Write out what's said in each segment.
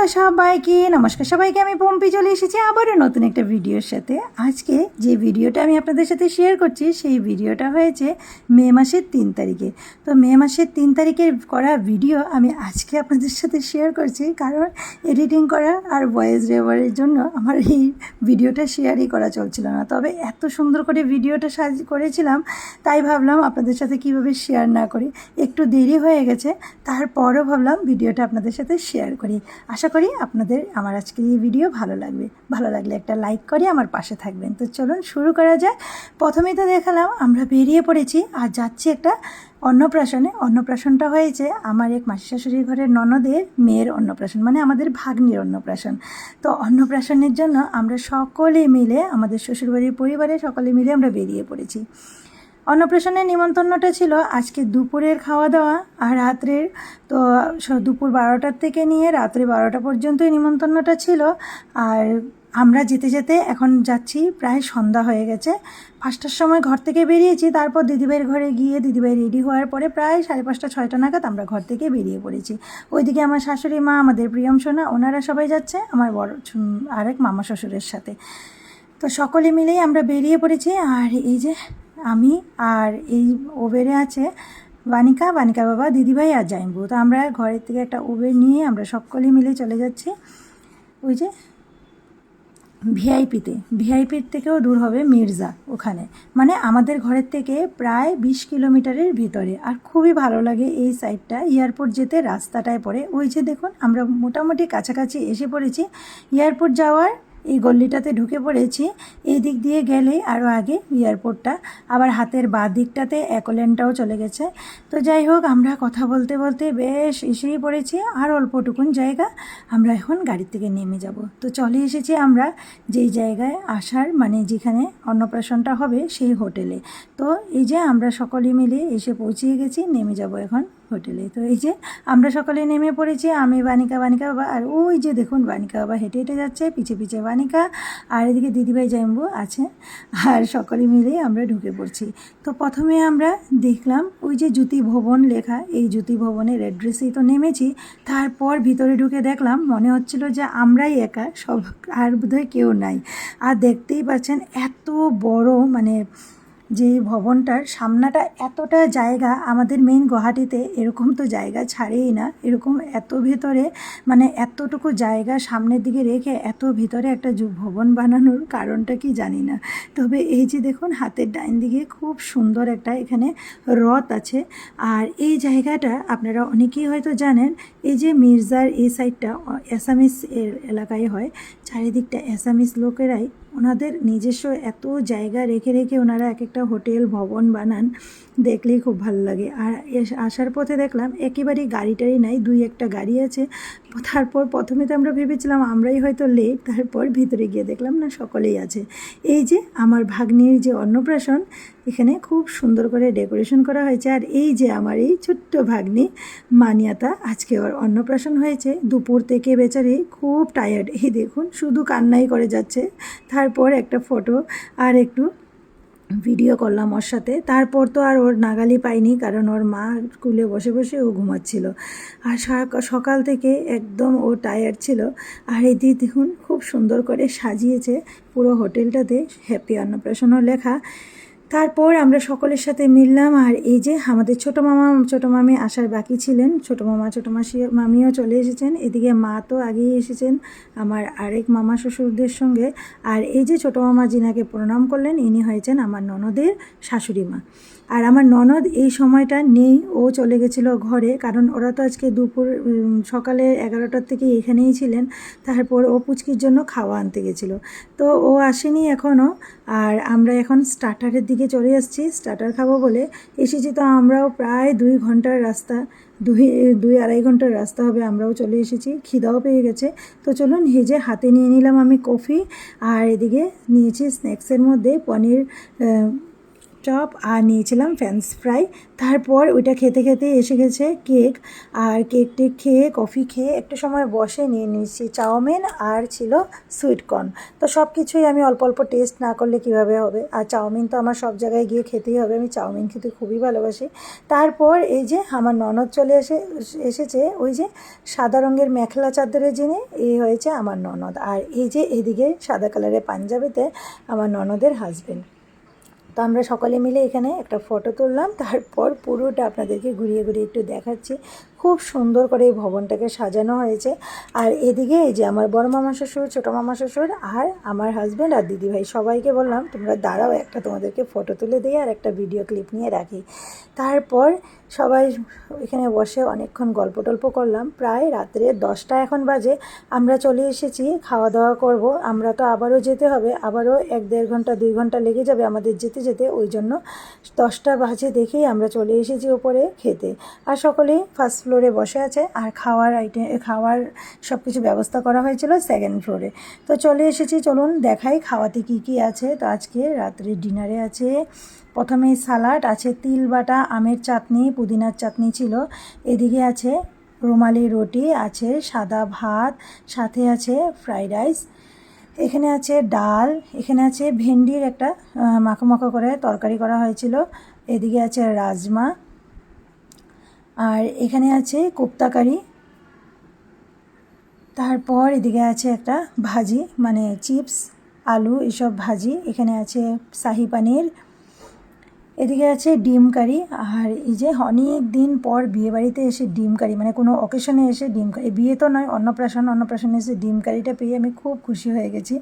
সবাইকে নমস্কার। সবাইকে আমি পম্পি চলে এসেছি আবারও নতুন একটা ভিডিওর সাথে। আজকে যে ভিডিওটা আমি আপনাদের সাথে শেয়ার করছি সেই ভিডিওটা হয়েছে মে মাসের 3 তারিখে। তো মে মাসের 3 তারিখের করা ভিডিও আমি আজকে আপনাদের সাথে শেয়ার করছি, কারণ এডিটিং করা আর ভয়েস রেভারের জন্য আমার এই ভিডিওটা শেয়ারই করা চলছিল না। তবে এত সুন্দর করে ভিডিওটা করেছিলাম, তাই ভাবলাম আপনাদের সাথে কিভাবে শেয়ার না করি। একটু দেরি হয়ে গেছে, তারপরও ভাবলাম ভিডিওটা আপনাদের সাথে শেয়ার করি। আশা করি আপনাদের আমার আজকের এই ভিডিও ভালো লাগবে। ভালো লাগলে একটা লাইক করে আমার পাশে থাকবেন। তো চলুন শুরু করা যাক। প্রথমেই তো দেখালাম আমরা বেরিয়ে পড়েছি আর যাচ্ছি একটা অন্নপ্রাশনে। অন্নপ্রাশনটা হয়েছে আমার এক মাসি শাশুড়ির ঘরের ননদের মেয়ের অন্নপ্রাশন, মানে আমাদের ভাগ্নির অন্নপ্রাশন। তো অন্নপ্রাশনের জন্য আমরা সকলে মিলে, আমাদের শ্বশুরবাড়ির পরিবারে সকলে মিলে আমরা বেরিয়ে পড়েছি। অন্নপ্রাশনের নিমন্ত্রণটা ছিল আজকে দুপুরের খাওয়া দাওয়া আর রাত্রের। তো দুপুর 12টার থেকে নিয়ে রাত্রে 12টা পর্যন্তই নিমন্ত্রণটা ছিল। আর আমরা যেতে যেতে এখন যাচ্ছি, প্রায় সন্ধ্যা হয়ে গেছে। 5টার সময় ঘর থেকে বেরিয়েছি, তারপর দিদিভাইয়ের ঘরে গিয়ে দিদিভাই রেডি হওয়ার পরে প্রায় 5:30 6টা নাগাদ আমরা ঘর থেকে বেরিয়ে পড়েছি। ওইদিকে আমার শাশুড়ি মা, আমাদের প্রিয়ম সোনা, ওনারা সবাই যাচ্ছে আমার বড় আরেক মামা শ্বশুরের সাথে। তো সকলে মিলেই আমরা বেরিয়ে পড়েছি। আর এই যে আমি আর এই ওবেরে আছে বানিকার বাবা, দিদিভাই আর জাইম্বু। তো আমরা ঘরের থেকে একটা ওবের নিয়ে আমরা সকলে মিলে চলে যাচ্ছি ওই যে ভিআইপির থেকেও দূর হবে মির্জা, ওখানে মানে আমাদের ঘরের থেকে প্রায় 20 কিলোমিটারের ভিতরে। আর খুবই ভালো লাগে এই সাইডটা, এয়ারপোর্ট যেতে রাস্তাটায় পড়ে। ওই যে দেখুন আমরা মোটামুটি কাছাকাছি এসে পড়েছি। এয়ারপোর্ট যাওয়ার এই গল্লিটাতে ঢুকে পড়েছি। এই দিক দিয়ে গেলে আরও আগে এয়ারপোর্টটা, আবার হাতের বাঁ দিকটাতে অ্যাকোল্যান্ডটাও চলে গেছে। তো যাই হোক, আমরা কথা বলতে বলতে বেশ এসেই পড়েছি। আর অল্পটুকুন জায়গা, আমরা এখন গাড়ি থেকে নেমে যাব। তো চলে এসেছি আমরা যেই জায়গায় আসার, মানে যেখানে অন্নপ্রাশনটা হবে সেই হোটেলে। তো এই যে আমরা সকলে মিলে এসে পৌঁছিয়ে গেছি, নেমে যাব এখন হোটেলে। তো এই যে আমরা সকলে নেমে পড়েছি, আমি বানিকা বাবা, আর ওই যে দেখুন বানিকা বাবা হেঁটে হেঁটে যাচ্ছে, পিছে পিছে বানিকা, আর এদিকে দিদিভাই জাইম্বু আছে। আর সকলে মিলেই আমরা ঢুকে পড়ছি। তো প্রথমে আমরা দেখলাম ওই যে জ্যোতি ভবন লেখা, এই জ্যোতি ভবনের অ্যাড্রেসেই তো নেমেছি। তারপর ভিতরে ঢুকে দেখলাম মনে হচ্ছিল যে আমরাই একা, সব আর বোধহয় কেউ নাই। আর দেখতেই পাচ্ছেন এত বড়, মানে যে ভবনটার সামনাটা এতটা জায়গা, আমাদের মেইন গুয়াহাটিতে এরকম তো জায়গা ছাড়েই না। এরকম এত ভেতরে, মানে এতটুকু জায়গা সামনের দিকে রেখে এত ভিতরে একটা ভবন বানানোর কারণটা কি জানি না। তবে এই যে দেখুন হাতের ডাইন দিকে খুব সুন্দর একটা এখানে রথ আছে। আর এই জায়গাটা আপনারা অনেকেই হয়তো জানেন, এই যে মির্জার এই সাইডটা অ্যাসামিস এলাকায় হয়। চারিদিকটা অ্যাসামিস লোকেরাই ওনাদের নিজস্ব এত জায়গা রেখে রেখে ওনারা এক একটা হোটেল ভবন বানান, দেখলেই খুব ভালো লাগে। আর আসার পথে দেখলাম একেবারেই গাড়ি টাড়ি নাই, 2-1টা গাড়ি আছে। তারপর প্রথমে তো আমরা ভেবেছিলাম আমরাই হয়তো লেট, তারপর ভিতরে গিয়ে দেখলাম না, সকলেই আছে। এই যে আমার ভাগ্নির যে অন্নপ্রাশন, এখানে খুব সুন্দর করে ডেকোরেশন করা হয়েছে। আর এই যে আমার এই ছোট্ট ভাগ্নি মানিয়াতা, আজকে ওর অন্নপ্রাশন হয়েছে। দুপুর থেকে বেচারি খুব টায়ার্ড, এই দেখুন শুধু কান্নাই করে যাচ্ছে। তারপর একটা ফটো আর একটু ভিডিও করলাম ওর সাথে। তারপর তো আর ওর নাগালি পাইনি, কারণ ওর মা স্কুলে বসে বসে ও ঘুমাচ্ছিল। আর সকাল থেকে একদম ও টায়ার্ড ছিল। আর এদিকে দেখুন খুব সুন্দর করে সাজিয়েছে পুরো হোটেলটাতে, হ্যাপি অন্নপ্রাশনও লেখা। তারপর আমরা সকলের সাথে মিললাম। আর এই যে আমাদের ছোটো মামা ছোটো মামি আসার বাকি ছিলেন, ছোটো মামা ছোটো মামিও চলে এসেছেন। এদিকে মা তো আগেই এসেছেন আমার আরেক মামা শ্বশুরদের সঙ্গে। আর এই যে ছোটো মামা যিনাকে প্রণাম করলেন, ইনি হয়েছেন আমার ননদের শাশুড়ি মা। আর আমার ননদ এই সময়টা নেই, ও চলে গেছিলো ঘরে, কারণ ওরা তো আজকে দুপুর সকালে 11টার থেকে এখানেই ছিলেন। তারপর ও পুচকির জন্য খাওয়া আনতে গেছিলো, তো ও আসেনি এখনও। আর আমরা এখন স্টার্টারের দিকে চলে আসছি, স্টার্টার খাবো বলে এসেছি। তো আমরাও প্রায় 2 ঘন্টার রাস্তা, 2-2.5 ঘন্টার রাস্তা হবে, আমরাও চলে এসেছি। খিদাও পেয়ে গেছে। তো চলুন, হেজে হাতে নিয়ে নিলাম আমি কফি, আর এদিকে নিয়েছি স্ন্যাক্সের মধ্যে চপ আর নিয়েছিলাম ফ্রেঞ্চ ফ্রাই। তারপর ওইটা খেতে খেতে এসে গেছে কেক, আর কেক টেক খেয়ে কফি খেয়ে একটু সময় বসে নিয়ে নিয়েছি চাউমিন আর ছিল সুইট কর্ন। তো সব কিছুই আমি অল্প অল্প টেস্ট না করলে কিভাবে হবে, আর চাউমিন তো আমার সব জায়গায় গিয়ে খেতেই হবে, আমি চাউমিন খেতে খুবই ভালোবাসি। তারপর এই যে আমার ননদ চলে এসেছে, ওই যে সাদা রঙের মেখলা চাদরে যিনি, এই হয়েছে আমার ননদ, আর এই যে এদিকে সাদা কালারের পাঞ্জাবিতে আমার ননদের হাজবেন্ড। তো আমরা সকলে মিলে এখানে একটা ফটো তুললাম, তারপর পুরোটা আপনাদেরকে ঘুরিয়ে ঘুরিয়ে একটু দেখাচ্ছি। খুব সুন্দর করে এই ভবনটাকে সাজানো হয়েছে। আর এদিকে এই যে আমার বড় মামা শ্বশুর, ছোটো মামা শ্বশুর আর আমার হাজব্যান্ড আর দিদিভাই, সবাইকে বললাম তোমরা দাঁড়াও, একটা তোমাদেরকে ফটো তুলে দিই আর একটা ভিডিও ক্লিপ নিয়ে রাখি। তারপর সবাই এখানে বসে অনেকক্ষণ গল্প টল্প করলাম। প্রায় রাত্রে 10টা এখন বাজে, আমরা চলে এসেছি খাওয়া দাওয়া করব। আমরা তো আবারও যেতে হবে, আবারও 1-1.5 ঘন্টা 2 ঘন্টা লেগে যাবে আমাদের যেতে যেতে, ওই জন্য 10টা বাজে দেখেই আমরা চলে এসেছি ওপরে খেতে। আর সকলেই ফার্স্ট ফ্লোরে বসে আছে, আর খাওয়ার সব কিছু ব্যবস্থা করা হয়েছিল সেকেন্ড ফ্লোরে। তো চলে এসেছি, চলুন দেখাই খাওয়াতে কি কি আছে। তো আজকে রাত্রে ডিনারে আছে প্রথমেই সালাড, আছে তিল বাটা, আমের চাটনি, পুদিনার চাটনি ছিল, এদিকে আছে রুমালি রুটি, আছে সাদা ভাত, সাথে আছে ফ্রাইড রাইস, এখানে আছে ডাল, এখানে আছে ভেন্ডির একটা মাখো মাখো করে তরকারি করা হয়েছিল, এদিকে আছে রাজমা, আর এখানে আছে কোপ্তা কারি, তারপর এদিকে আছে একটা ভাজি মানে চিপস আলু এসব ভাজি, এখানে আছে শাহি পানির, এদিকে আছে ডিম কারি। আর এই যে অনেক দিন পর বিয়েবাড়িতে এসে ডিম কারি, মানে কোনো অকেশনে এসে ডিম কারি, বিয়ে তো নয় অন্নপ্রাশনে এসে ডিম কারিটা পেয়ে আমি খুব খুশি হয়ে গেছি।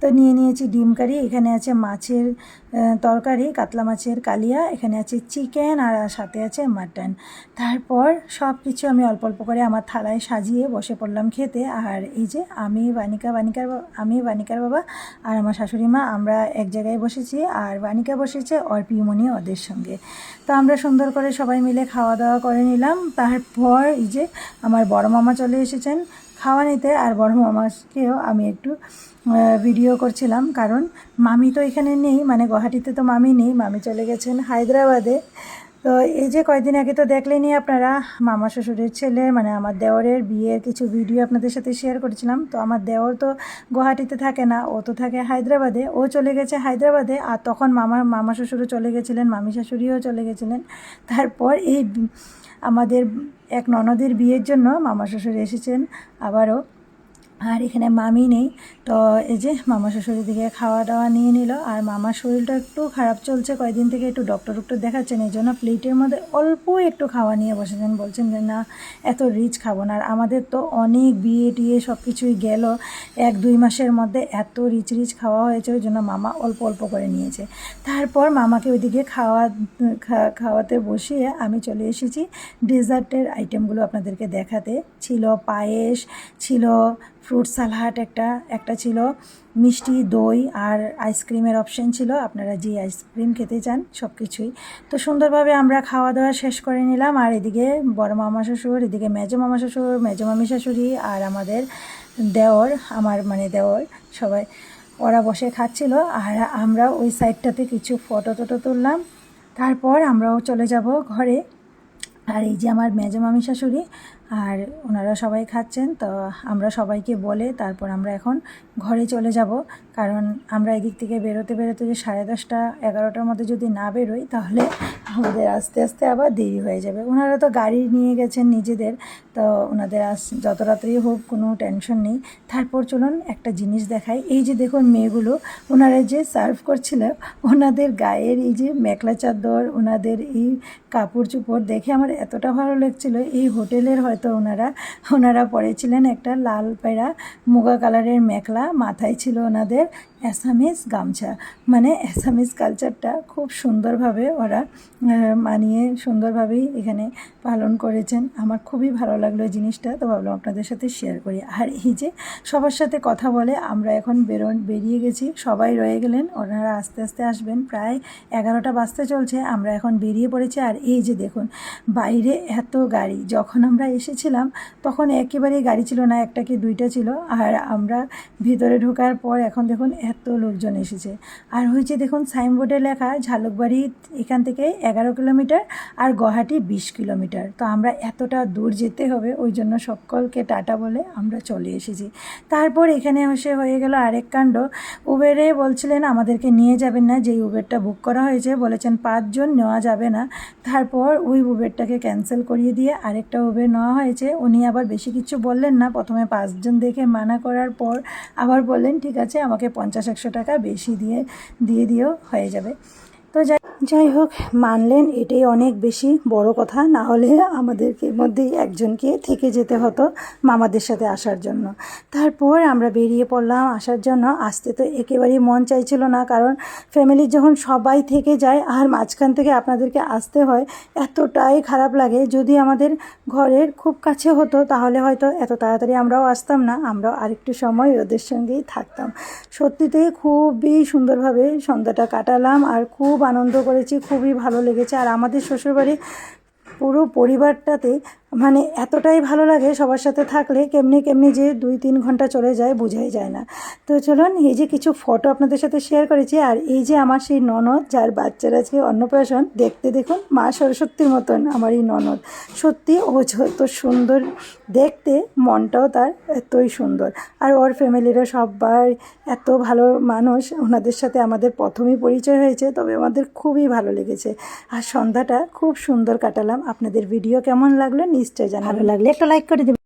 তো নিয়ে নিয়েছি ডিম কারি, এখানে আছে মাছের তরকারি, কাতলা মাছের কালিয়া, এখানে আছে চিকেন আর সাথে আছে মাটন। তারপর সব কিছু আমি অল্প অল্প করে আমার থালায় সাজিয়ে বসে পড়লাম খেতে। আর এই যে আমি বানিকার বাবা আর আমার শাশুড়ি মা, আমরা এক জায়গায় বসেছি, আর বানিকা বসেছে ওর পিউমনি ওদের সঙ্গে। তো আমরা সুন্দর করে সবাই মিলে খাওয়া দাওয়া করে নিলাম। তারপর এই যে আমার বড় মামা চলে এসেছেন খাওয়া নিতে, আর বড় মামাকেও আমি একটু ভিডিও করছিলাম, কারণ মামি তো এখানে নেই, মানে গুয়াহাটিতে তো মামি নেই, মামি চলে গেছেন হায়দ্রাবাদে। তো এই যে কয়েকদিন আগে তো দেখলেনি আপনারা মামা শ্বশুরের ছেলে মানে আমার দেওরের বিয়ের কিছু ভিডিও আপনাদের সাথে শেয়ার করেছিলাম। তো আমার দেওর তো গুয়াহাটিতে থাকে না, ও তো থাকে হায়দ্রাবাদে, ও চলে গেছে হায়দ্রাবাদে, আর তখন মামা শ্বশুরও চলে গেছিলেন, মামি শাশুড়িও চলে গেছিলেন। তারপর এই আমাদের এক ননদের বিয়ের জন্য মামা শ্বশুর এসেছেন আবারও, আর এখানে মামি নেই। তো এই যে মামা শ্বশুরের দিকে খাওয়া দাওয়া নিয়ে নিল, আর মামার শরীরটা একটু খারাপ চলছে কয়েকদিন থেকে, একটু ডক্টর দেখাচ্ছেন, এই জন্য প্লেটের মধ্যে অল্প একটু খাওয়া নিয়ে বসেছেন, বলছেন যে না এত রিচ খাবো না। আর আমাদের তো অনেক বিয়ে টিয়ে সব কিছুই গেল, 1-2 মাসের মধ্যে এত রিচ খাওয়া হয়েছে, ওই জন্য মামা অল্প অল্প করে নিয়েছে। তারপর মামাকে ওইদিকে খাওয়াতে বসিয়ে আমি চলে এসেছি ডেজার্টের আইটেমগুলো আপনাদেরকে দেখাতে। ছিল পায়েস, ছিল ফ্রুট সালাড, একটা ছিল মিষ্টি দই, আর আইসক্রিমের অপশন ছিল, আপনারা যে আইসক্রিম খেতে চান সব কিছুই। তো সুন্দরভাবে আমরা খাওয়া দাওয়া শেষ করে নিলাম। আর এদিকে বড় মামা শ্বশুর, এদিকে মেজো মামা শ্বশুর, মেজো মামি শাশুড়ি, আর আমাদের দেওর, আমার মানে দেওর, সবাই ওরা বসে খাচ্ছিল, আর আমরা ওই সাইডটাতে কিছু ফটো টটো তুললাম। তারপর আমরাও চলে যাব ঘরে। আর এই যে আমার মেজো মামি শাশুড়ি আর ওনারা সবাই খাচ্ছেন। তো আমরা সবাইকে বলে তারপর আমরা এখন ঘরে চলে যাব, কারণ আমরা এদিক থেকে বেরোতে যে 10:30 11টার মধ্যে যদি না বেরোই তাহলে আমাদের আস্তে আস্তে আবার দেরি হয়ে যাবে। ওনারা তো গাড়ি নিয়ে গেছেন নিজেদের, তো ওনাদের যত রাত্রি হোক কোনো টেনশন নেই। তারপর চলুন একটা জিনিস দেখাই। এই যে দেখুন মেয়েগুলো, ওনারা যে সার্ভ করছিল, ওনাদের গায়ের এই যে মেখলা চাদর, ওনাদের এই কাপড় চোপড় দেখে আমার এতটা ভালো লাগছিলো। এই হোটেলের হয়তো ওনারা পরেছিলেন একটা লাল পায়রা মুগা কালারের মেখলা, মাথায় ছিল ওনাদের অ্যাসামিস গামছা, মানে অ্যাসামিস কালচারটা খুব সুন্দরভাবে ওরা মানিয়ে সুন্দরভাবেই এখানে পালন করেছেন। আমার খুবই ভালো লাগলো এই জিনিসটা, তো ভাবলাম আপনাদের সাথে শেয়ার করি। আর এই যে সবার সাথে কথা বলে আমরা এখন বেরিয়ে গেছি, সবাই রয়ে গেলেন, ওনারা আস্তে আস্তে আসবেন। প্রায় 11টা বাজতে চলছে, আমরা এখন বেরিয়ে পড়েছি। আর এই যে দেখুন বাইরে এত গাড়ি, যখন আমরা এসেছিলাম তখন একেবারেই গাড়ি ছিল না, একটা কি দুইটা ছিল, আর আমরা ভিতরে ঢোকার পর এখন দেখুন এত লোকজন এসেছে। আর হয়েছে দেখুন সাইনবোর্ডে লেখা ঝালুকবাড়ি এখান থেকে 11 কিলোমিটার আর গুয়াহাটি 20 কিলোমিটার। তো আমরা এতটা দূর যেতে হবে, ওই জন্য সকলকে টাটা বলে আমরা চলে এসেছি। তারপর এখানে হয়ে গেল আরেক কাণ্ড। উবেরে বলছিলেন আমাদেরকে নিয়ে যাবেন না, যেই উবেরটা বুক করা হয়েছে বলেছেন 5 জন নেওয়া যাবে না। তারপর ওই উবেরটাকে ক্যান্সেল করিয়ে দিয়ে আরেকটা উবের নেওয়া হয়েছে। উনি আবার বেশি কিছু বললেন না, প্রথমে 5 জন দেখে মানা করার পর আবার বললেন ঠিক আছে আমাকে 50-100 টাকা বেশি দিয়ে দিয়েও হয়ে যাবে। তো যাই হোক মানলেন, এটাই অনেক বেশি বড় কথা, না হলে আমাদেরকে মধ্যেই একজনকে থেকে যেতে হতো মামাদের সাথে আসার জন্য। তারপর আমরা বেরিয়ে পড়লাম আসার জন্য। আসতে তো একেবারেই মন চাইছিল না, কারণ ফ্যামিলির যখন সবাই থেকে যায় আর মাঝখান থেকে আপনাদেরকে আসতে হয়, এতটাই খারাপ লাগে। যদি আমাদের ঘরের খুব কাছে হতো তাহলে হয়তো এত তাড়াতাড়ি আমরাও আসতাম না, আমরাও আরেকটু সময় ওদের সঙ্গেই থাকতাম। সত্যিতেই খুবই সুন্দরভাবে সন্ধ্যাটা কাটালাম আর খুব আনন্দ করেছি, খুবই ভালো লেগেছে। আর আমাদের শ্বশুরবাড়ি পুরো পরিবারটাতে মানে এতটাই ভালো লাগে, সবার সাথে থাকলে কেমনি যে 2-3 ঘন্টা চলে যায় বোঝাই যায় না। তো চলুন, এই যে কিছু ফটো আপনাদের সাথে শেয়ার করেছি। আর এই যে আমার সেই ননদ যার বাচ্চার আজকে অন্নপ্রাশন, দেখতে দেখুন মা সরস্বতীর মতন আমার এই ননদ। সত্যি ও যত সুন্দর দেখতে, মনটাও তার এতই সুন্দর। আর ওর ফ্যামিলিরও সবাই এত ভালো মানুষ, ওনাদের সাথে আমাদের প্রথমেই পরিচয় হয়েছে, তবে আমাদের খুবই ভালো লেগেছে। আর সন্ধ্যাটা খুব সুন্দর কাটালাম। আপনাদের ভিডিও কেমন লাগলো নিশ্চয়ই জানাবেন। ভালো লাগলে একটা লাইক করে দেবেন।